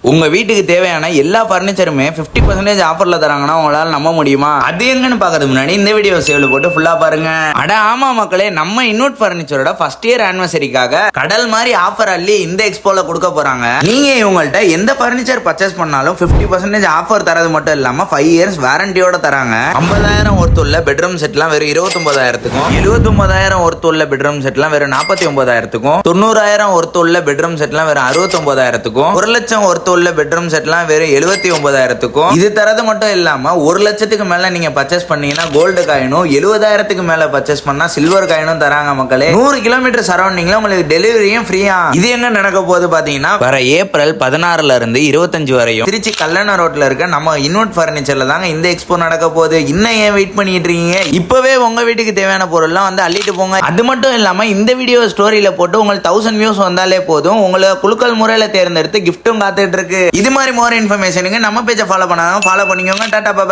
உங்க வீட்டுக்கு தேவையான எல்லா பர்னிச்சருமே 50% ஆஃபர்ல தராங்கன்னா உங்களால நம்ப முடியுமா? அது எங்கன்னு பாக்கிறதுக்கு முன்னாடி இந்த வீடியோ சேவ்ல போட்டு ஃபுல்லா பாருங்க. அட ஆமா மக்களே, நம்ம இன்னோட் பர்னிச்சரோட ஃபர்ஸ்ட் இயர் ஆனிவர்சரிக்காக கடல் மாதிரி ஆஃபர் அள்ளி இந்த எக்ஸ்போல கொடுக்க போறாங்க. நீங்க இவங்கள்ட்ட எந்த பர்னிச்சர் பர்ச்சேஸ் பண்ணாலும் 50% ஆஃபர் தரது மட்டும் இல்லாம 5 இயர்ஸ் வாரண்டியோட தராங்க. 50,000 ஒர்த் உள்ள பெட்ரூம் செட்லாம் வெறும் 29,000க்கும், 79,000 ஒர்த் உள்ள பெட்ரூம் செட்லாம் வெறும் 49,000க்கும், 90,000 ஒர்த் உள்ள பெட்ரூம் செட்லாம் வெறும் 69,000க்கும், 1 லட்சம் ஒர்த் உள்ள பெட்ரூம் செட்லாம் வெறும் 79,000க்கும். இது தரது மட்டும் இல்லாம 1 லட்சத்துக்கு மேல நீங்க பர்ச்சேஸ் பண்ணீங்கன்னா கோல்டு காயினும், 70,000க்கு மேல பர்ச்சேஸ் பண்ணா சில்வர் காயினும் தராங்க மக்களே. 100 கிலோமீட்டர் சரௌண்டிங்ல உங்களுக்கு டெலிவரியும் ஃப்ரீயா. இது எங்க நடக்க போகுது பாத்தீங்கன்னா வர ஏப்ரல் 16ல இருந்து 25 வரையும் திருச்சி கல்லணை ரோட்ல இருக்க நம்ம இன்னோட் பர்னிச்சர்ல தாங்க இந்த எக்ஸ்போ நடக்க போகுது. இன்னும் ஏன் வெயிட் பண்ணிட்டு இருக்கீங்க? இப்பவே உங்க வீட்டுக்கு தேவையான பொருள்லாம் வந்து அள்ளிட்டு போங்க. அது மட்டும் இல்லாம இந்த வீடியோ ஸ்டோரியில போட்டு உங்களுக்கு 1000 வியூஸ் வந்தாலே போதும், உங்களை குலுக்கல் முறையில தேர்ந்தெடுத்து கிஃப்ட்டும் காத்துட்டு இருக்கு. இது மாதிரி மோர் இன்ஃபர்மேஷனுக்கு நம்ம பேஜை ஃபாலோ பண்ணாதான் ஃபாலோ பண்ணிக்கோங்க. டாடா பாய்.